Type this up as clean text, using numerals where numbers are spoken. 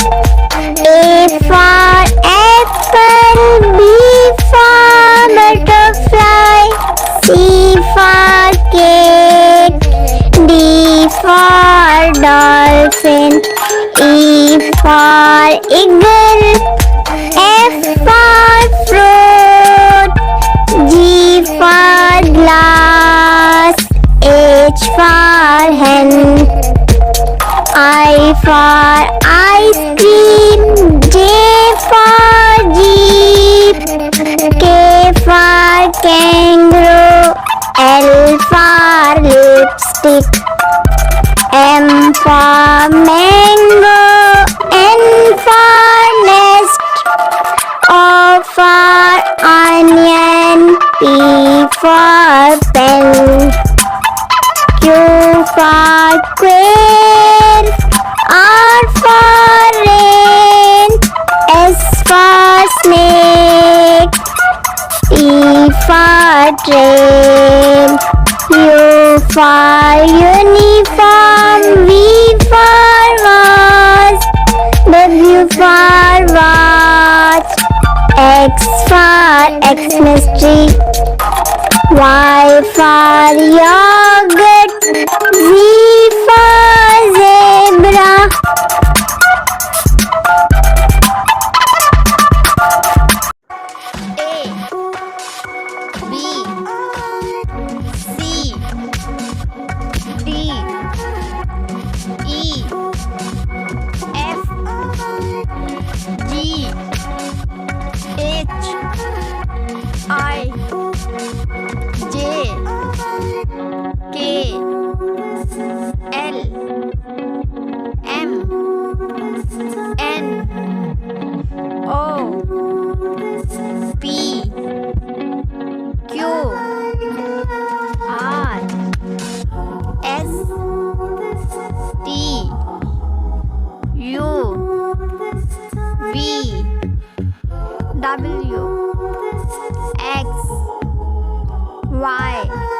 A for apple, B for butterfly, C for cake, D for dolphin, E for eagle, F for fruit, G for glass, H for hen, I for ice cream, J for jeep, K for kangaroo, L for lipstick, M for mango, N for nest, O for onion, P for pen, Q for quail, R for rain, S for snake, T for train, U for uniform, V for vase, W for watch, X for Xmas tree, Y for yogurt, Z for zebra. A, B, C, D, E, F, G, H, I, J, K, L, M, N, O, P, Q, R, S, T, U, V, W, X, Y,